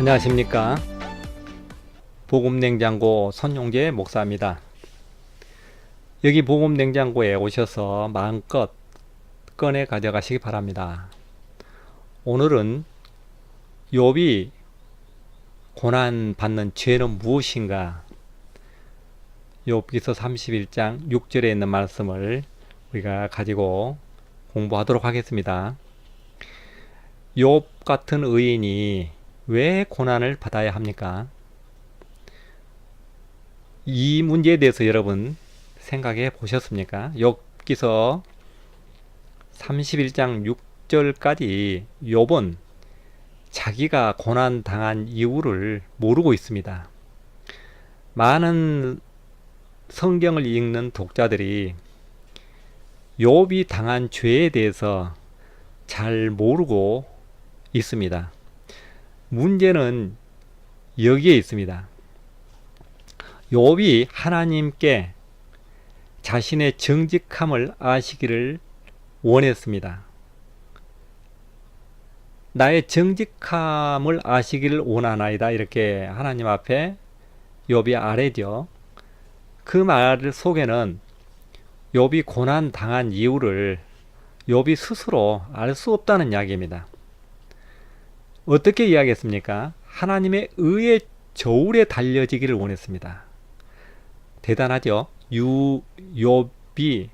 안녕하십니까. 복음냉장고 손용재 목사입니다. 여기 복음냉장고에 오셔서 마음껏 꺼내 가져가시기 바랍니다. 오늘은 욥이 고난받는 죄는 무엇인가, 욥기서 31장 6절에 있는 말씀을 우리가 가지고 공부하도록 하겠습니다. 욥 같은 의인이 왜 고난을 받아야 합니까? 이 문제에 대해서 여러분 생각해 보셨습니까? 욥기서 31장 6절까지 욥은 자기가 고난 당한 이유를 모르고 있습니다. 많은 성경을 읽는 독자들이 욥이 당한 죄에 대해서 잘 모르고 있습니다. 문제는 여기에 있습니다. 욥이 하나님께 자신의 정직함을 아시기를 원했습니다. 나의 정직함을 아시기를 원하나이다, 이렇게 하나님 앞에 욥이 아뢰죠. 그 말 속에는 욥이 고난 당한 이유를 욥이 스스로 알 수 없다는 이야기입니다. 어떻게 이야기했습니까? 하나님의 의의 저울에 달려지기를 원했습니다. 대단하죠? 욥이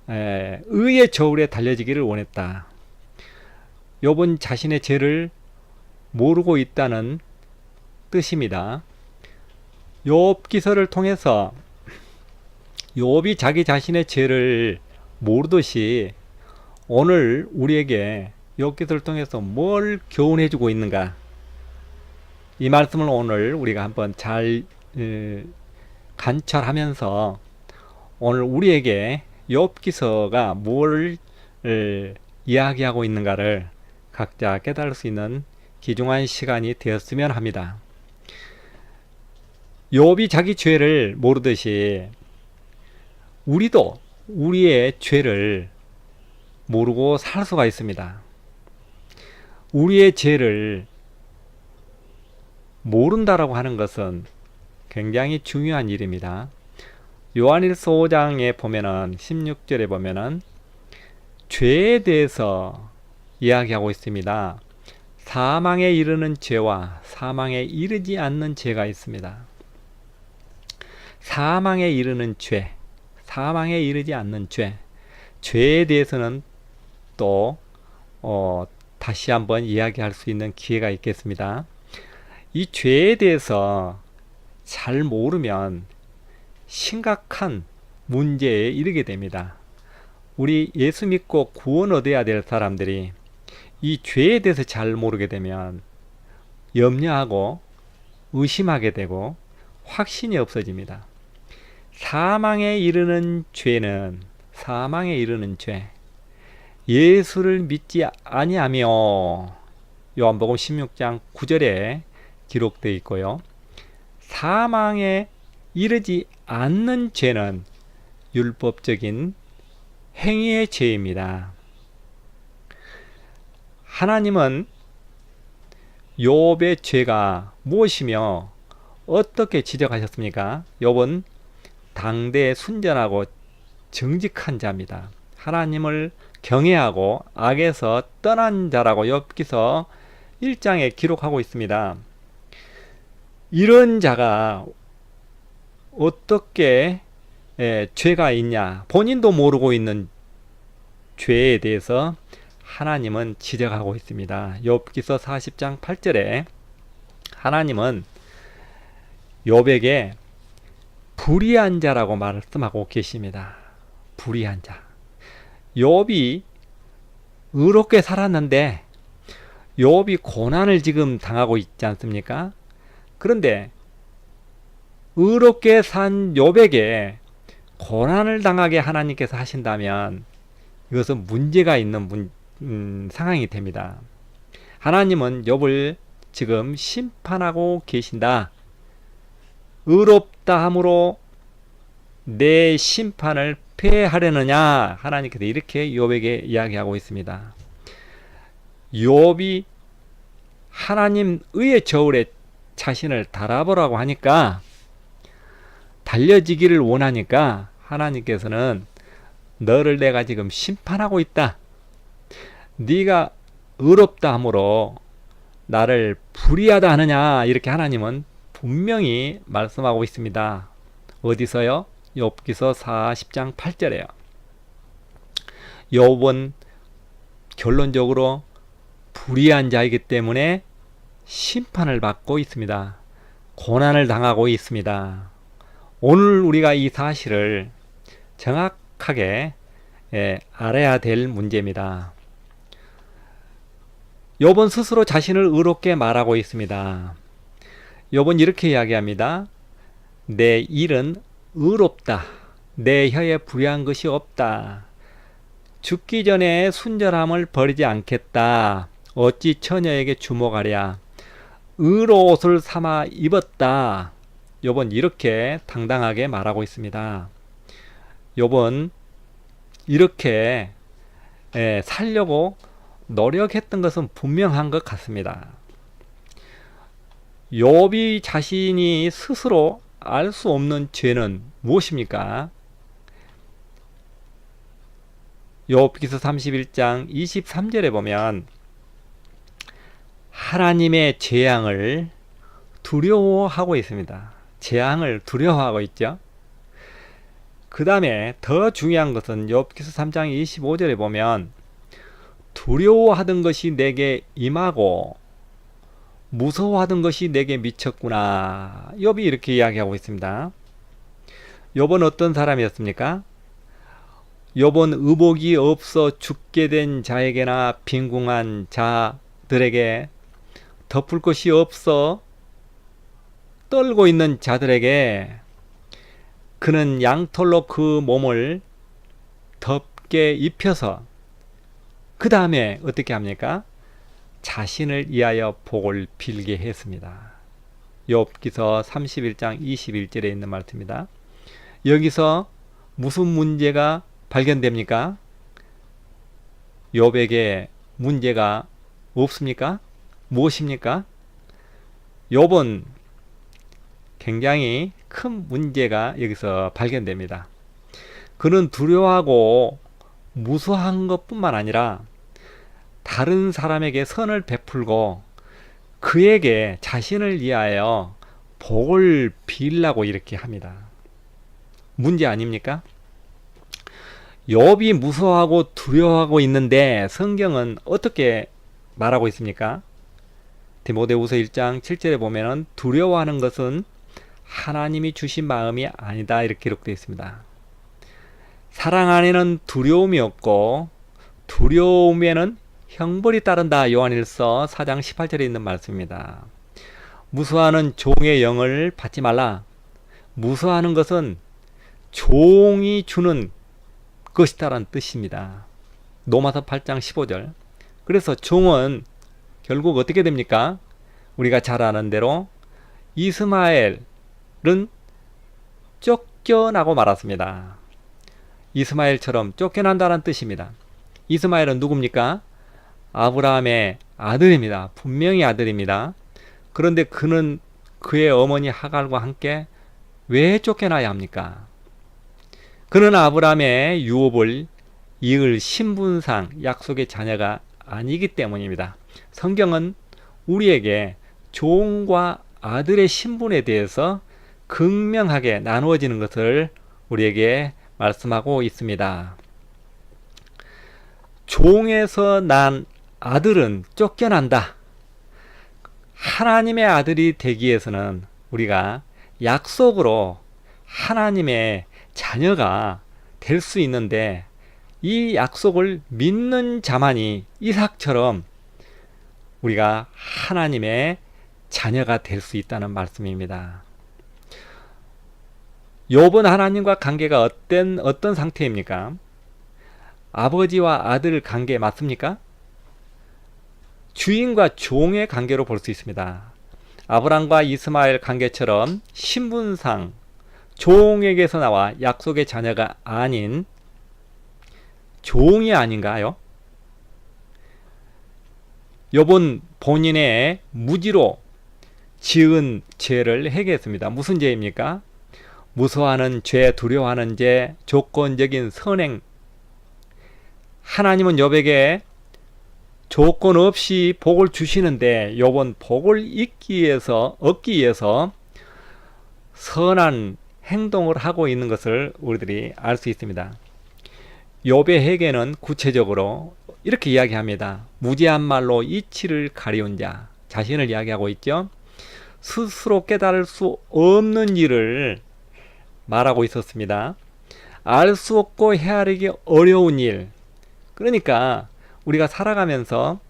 의의 저울에 달려지기를 원했다. 욥은 자신의 죄를 모르고 있다는 뜻입니다. 욥기서를 통해서 욥이 자기 자신의 죄를 모르듯이 오늘 우리에게 욥기서를 통해서 뭘 교훈해 주고 있는가, 이 말씀을 오늘 우리가 한번 잘 관찰하면서 오늘 우리에게 욥기서가 뭘 이야기하고 있는가를 각자 깨달을 수 있는 귀중한 시간이 되었으면 합니다. 욥이 자기 죄를 모르듯이 우리도 우리의 죄를 모르고 살 수가 있습니다. 우리의 죄를 모른다라고 하는 것은 굉장히 중요한 일입니다. 요한일서 5장에 보면은 16절에 보면은 죄에 대해서 이야기하고 있습니다. 사망에 이르는 죄와 사망에 이르지 않는 죄가 있습니다. 사망에 이르는 죄, 사망에 이르지 않는 죄, 죄에 대해서는 또 다시 한번 이야기할 수 있는 기회가 있겠습니다. 이 죄에 대해서 잘 모르면 심각한 문제에 이르게 됩니다. 우리 예수 믿고 구원 얻어야 될 사람들이 이 죄에 대해서 잘 모르게 되면 염려하고 의심하게 되고 확신이 없어집니다. 사망에 이르는 죄는, 사망에 이르는 죄, 예수를 믿지 아니하며, 요한복음 16장 9절에 기록되어 있고요. 사망에 이르지 않는 죄는 율법적인 행위의 죄입니다. 하나님은 욥의 죄가 무엇이며 어떻게 지적하셨습니까? 욥은 당대에 순전하고 정직한 자입니다. 하나님을 경외하고 악에서 떠난 자라고 욥기서 1장에 기록하고 있습니다. 이런 자가 어떻게 죄가 있냐, 본인도 모르고 있는 죄에 대해서 하나님은 지적하고 있습니다. 욥기서 40장 8절에 하나님은 욥에게 불의한 자라고 말씀하고 계십니다. 불의한 자. 욥이 의롭게 살았는데 욥이 고난을 지금 당하고 있지 않습니까? 그런데 의롭게 산 욥에게 고난을 당하게 하나님께서 하신다면 이것은 문제가 있는 상황이 됩니다. 하나님은 욥을 지금 심판하고 계신다. 의롭다 함으로 내 심판을 패하려느냐, 하나님께서 이렇게 욥에게 이야기하고 있습니다. 욥이 하나님 의의 저울에 자신을 달아보라고 하니까, 달려지기를 원하니까 하나님께서는 너를 내가 지금 심판하고 있다. 네가 의롭다 함으로 나를 불의하다 하느냐, 이렇게 하나님은 분명히 말씀하고 있습니다. 어디서요? 욥기서 40장 8절에요. 욥은 결론적으로 불의한 자이기 때문에 심판을 받고 있습니다. 고난을 당하고 있습니다. 오늘 우리가 이 사실을 정확하게 알아야 될 문제입니다. 욥은 스스로 자신을 의롭게 말하고 있습니다. 욥은 이렇게 이야기합니다. 내 일은 의롭다. 내 혀에 불의한 것이 없다. 죽기 전에 순결함을 버리지 않겠다. 어찌 처녀에게 주목하랴. 의로 옷을 삼아 입었다. 욥은 이렇게 당당하게 말하고 있습니다. 욥은 이렇게 살려고 노력했던 것은 분명한 것 같습니다. 욥이 자신이 스스로 알 수 없는 죄는 무엇입니까? 욥기서 31장 23절에 보면 하나님의 재앙을 두려워하고 있습니다. 재앙을 두려워하고 있죠. 그 다음에 더 중요한 것은 욥기서 3장 25절에 보면 두려워하던 것이 내게 임하고 무서워하던 것이 내게 미쳤구나. 욥이 이렇게 이야기하고 있습니다. 욥은 어떤 사람이었습니까? 욥은 의복이 없어 죽게 된 자에게나 빈궁한 자들에게 덮을 것이 없어 떨고 있는 자들에게 그는 양털로 그 몸을 덮게 입혀서 그 다음에 어떻게 합니까? 자신을 위하여 복을 빌게 했습니다. 욥기서 31장 21절에 있는 말씀입니다. 여기서 무슨 문제가 발견됩니까? 욥에게 문제가 없습니까? 무엇입니까? 욥은 굉장히 큰 문제가 여기서 발견됩니다. 그는 두려워하고 무서워한 것뿐만 아니라 다른 사람에게 선을 베풀고 그에게 자신을 위하여 복을 빌라고 이렇게 합니다. 문제 아닙니까? 욥이 무서워하고 두려워하고 있는데 성경은 어떻게 말하고 있습니까? 디모데후서 1장 7절에 보면은 두려워하는 것은 하나님이 주신 마음이 아니다, 이렇게 기록되어 있습니다. 사랑 안에는 두려움이 없고 두려움에는 형벌이 따른다. 요한일서 4장 18절에 있는 말씀입니다. 무서워하는 종의 영을 받지 말라. 무서워하는 것은 종이 주는 것이다라는 뜻입니다. 로마서 8장 15절. 그래서 종은 결국 어떻게 됩니까? 우리가 잘 아는 대로 이스마엘은 쫓겨나고 말았습니다. 이스마엘처럼 쫓겨난다는 뜻입니다. 이스마엘은 누굽니까? 아브라함의 아들입니다. 분명히 아들입니다. 그런데 그는 그의 어머니 하갈과 함께 왜 쫓겨나야 합니까? 그는 아브라함의 유업을 이을 신분상 약속의 자녀가 아니기 때문입니다. 성경은 우리에게 종과 아들의 신분에 대해서 극명하게 나누어지는 것을 우리에게 말씀하고 있습니다. 종에서 난 아들은 쫓겨난다. 하나님의 아들이 되기 위해서는 우리가 약속으로 하나님의 자녀가 될 수 있는데 이 약속을 믿는 자만이 이삭처럼 우리가 하나님의 자녀가 될 수 있다는 말씀입니다. 욥은 하나님과 관계가 어떤 상태입니까? 아버지와 아들 관계 맞습니까? 주인과 종의 관계로 볼 수 있습니다. 아브람과 이스마엘 관계처럼 신분상 종에게서 나와 약속의 자녀가 아닌 종이 아닌가요? 욥은 본인의 무지로 지은 죄를 회개했습니다. 무슨 죄입니까? 무서워하는 죄, 두려워하는 죄, 조건적인 선행. 하나님은 욥에게 조건 없이 복을 주시는데 욥은 복을 얻기 위해서 선한 행동을 하고 있는 것을 우리들이 알 수 있습니다. 욥의 회개는 구체적으로 이렇게 이야기합니다. 무지한 말로 이치를 가리운 자, 자신을 이야기하고 있죠. 스스로 깨달을 수 없는 일을 말하고 있었습니다. 알 수 없고 헤아리기 어려운 일. 그러니까 우리가 살아가면서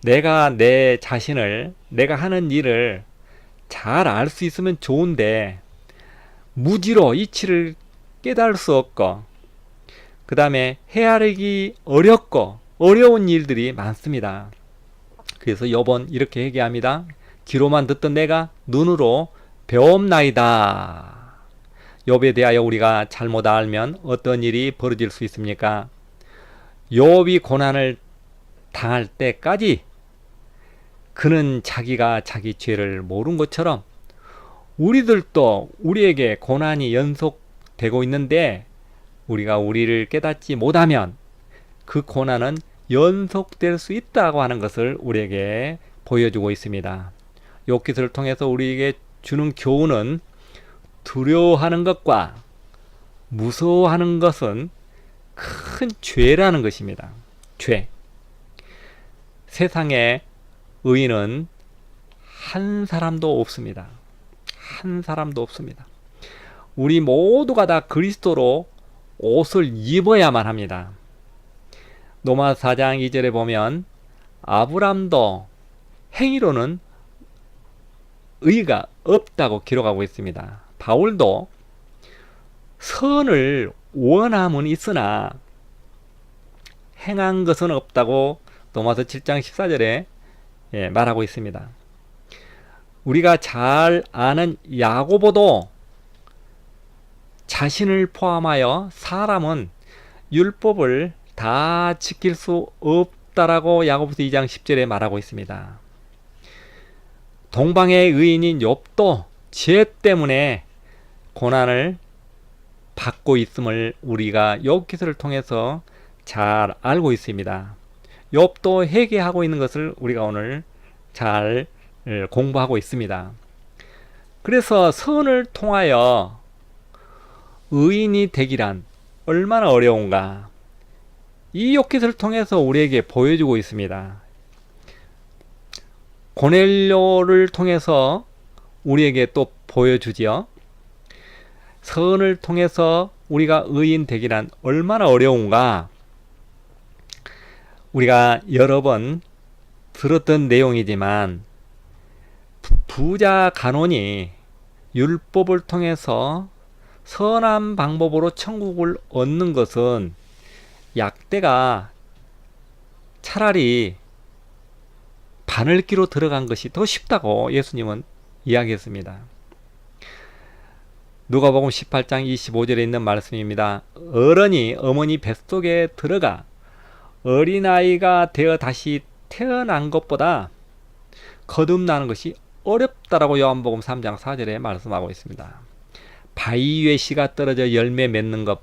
내가 내 자신을, 내가 하는 일을 잘 알 수 있으면 좋은데 무지로 이치를 깨달을 수 없고, 그 다음에 헤아리기 어렵고 어려운 일들이 많습니다. 그래서 욥은 이렇게 얘기합니다. 귀로만 듣던 내가 눈으로 배움나이다. 욥에 대하여 우리가 잘못 알면 어떤 일이 벌어질 수 있습니까? 욥이 고난을 당할 때까지 그는 자기가 자기 죄를 모른 것처럼 우리들도 우리에게 고난이 연속되고 있는데 우리가 우리를 깨닫지 못하면 그 고난은 연속될 수 있다고 하는 것을 우리에게 보여주고 있습니다. 욥기서를 통해서 우리에게 주는 교훈은 두려워하는 것과 무서워하는 것은 큰 죄라는 것입니다. 죄. 세상에 의인은 한 사람도 없습니다. 한 사람도 없습니다. 우리 모두가 다 그리스도로 옷을 입어야만 합니다. 로마 4장 2절에 보면 아브람도 행위로는 의가 없다고 기록하고 있습니다. 바울도 선을 원함은 있으나 행한 것은 없다고 로마서 7장 14절에 말하고 있습니다. 우리가 잘 아는 야고보도 자신을 포함하여 사람은 율법을 다 지킬 수 없다라고 야고보서 2장 10절에 말하고 있습니다. 동방의 의인인 욥도 죄 때문에 고난을 받고 있음을 우리가 욥기서를 통해서 잘 알고 있습니다. 욥도 회개하고 있는 것을 우리가 오늘 잘 공부하고 있습니다. 그래서 선을 통하여 의인이 되기란 얼마나 어려운가, 이 욥기서를 통해서 우리에게 보여주고 있습니다. 고넬료를 통해서 우리에게 또 보여주지요. 선을 통해서 우리가 의인 되기란 얼마나 어려운가, 우리가 여러 번 들었던 내용이지만 부자 간원이 율법을 통해서 선한 방법으로 천국을 얻는 것은 약대가 차라리 바늘기로 들어간 것이 더 쉽다고 예수님은 이야기했습니다. 누가복음 18장 25절에 있는 말씀입니다. 어른이 어머니 뱃속에 들어가 어린아이가 되어 다시 태어난 것보다 거듭나는 것이 어렵다라고 요한복음 3장 4절에 말씀하고 있습니다. 바위 위에 씨가 떨어져 열매 맺는 것,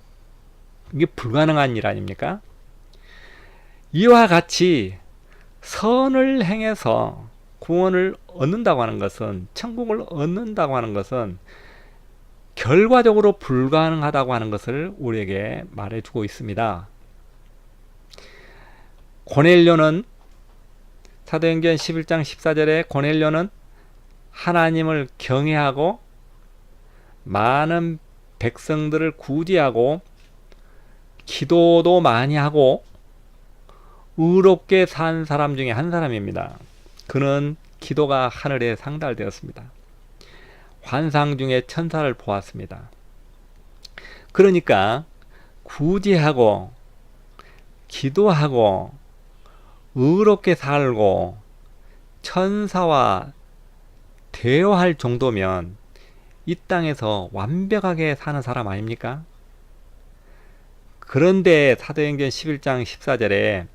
이게 불가능한 일 아닙니까? 이와 같이 선을 행해서 구원을 얻는다고 하는 것은, 천국을 얻는다고 하는 것은 결과적으로 불가능하다고 하는 것을 우리에게 말해주고 있습니다. 고넬료는, 사도행전 11장 14절에 고넬료는 하나님을 경외하고 많은 백성들을 구제하고 기도도 많이 하고 의롭게 산 사람 중에 한 사람입니다. 그는 기도가 하늘에 상달되었습니다. 환상 중에 천사를 보았습니다. 그러니까 구제하고 기도하고 의롭게 살고 천사와 대화할 정도면 이 땅에서 완벽하게 사는 사람 아닙니까? 그런데 사도행전 11장 14절에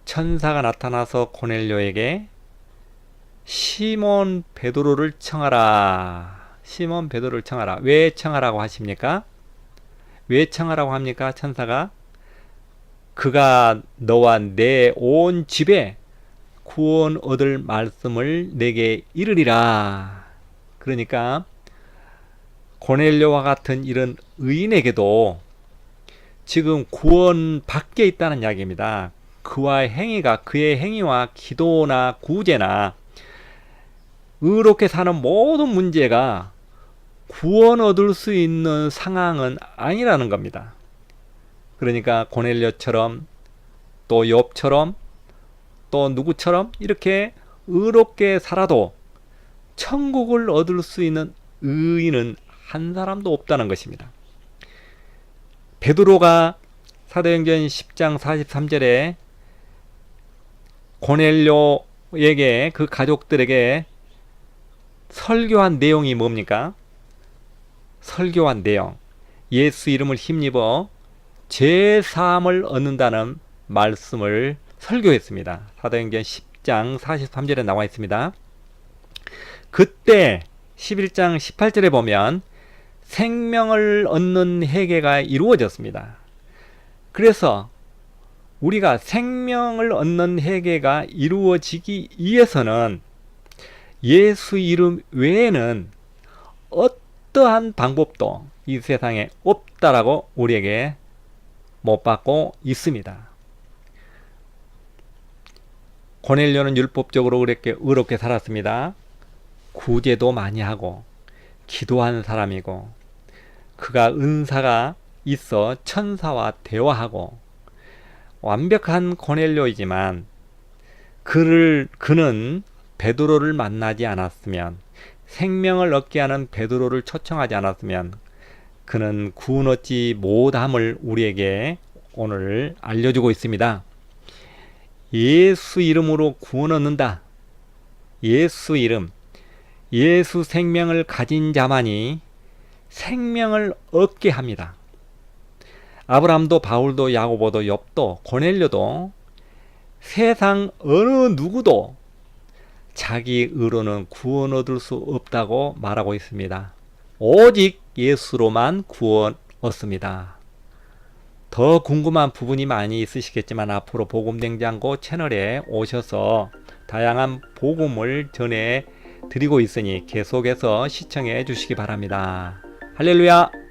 천사가 나타나서 고넬료에게 시몬 베드로를 청하라. 시몬 베드로를 청하라. 왜 청하라고 하십니까? 왜 청하라고 합니까? 천사가 그가 너와 내 온 집에 구원 얻을 말씀을 내게 이르리라. 그러니까 고넬료와 같은 이런 의인에게도 지금 구원 밖에 있다는 이야기입니다. 그의 행위와 기도나 구제나 의롭게 사는 모든 문제가 구원 얻을 수 있는 상황은 아니라는 겁니다. 그러니까 고넬료처럼 또 욥처럼 또 누구처럼 이렇게 의롭게 살아도 천국을 얻을 수 있는 의인은 한 사람도 없다는 것입니다. 베드로가 사도행전 10장 43절에 고넬료에게 그 가족들에게 설교한 내용이 뭡니까? 설교한 내용. 예수 이름을 힘입어 죄 사함을 얻는다는 말씀을 설교했습니다. 사도행전 10장 43절에 나와 있습니다. 그때 11장 18절에 보면 생명을 얻는 회개가 이루어졌습니다. 그래서 우리가 생명을 얻는 회개가 이루어지기 위해서는 예수 이름 외에는 어떠한 방법도 이 세상에 없다라고 우리에게 못 받고 있습니다. 고넬료는 율법적으로 그렇게 의롭게 살았습니다. 구제도 많이 하고 기도하는 사람이고 그가 은사가 있어 천사와 대화하고 완벽한 고넬료이지만 그는 베드로를 만나지 않았으면 생명을 얻게 하는 베드로를 초청하지 않았으면 그는 구원 얻지 못함을 우리에게 오늘 알려주고 있습니다. 예수 이름으로 구원 얻는다. 예수 이름, 예수 생명을 가진 자만이 생명을 얻게 합니다. 아브라함도 바울도 야고보도 욥도 고넬료도 세상 어느 누구도 자기 의로는 구원 얻을 수 없다고 말하고 있습니다. 오직 예수로만 구원 얻습니다. 더 궁금한 부분이 많이 있으시겠지만 앞으로 복음냉장고 채널에 오셔서 다양한 복음을 전해 드리고 있으니 계속해서 시청해 주시기 바랍니다. 할렐루야!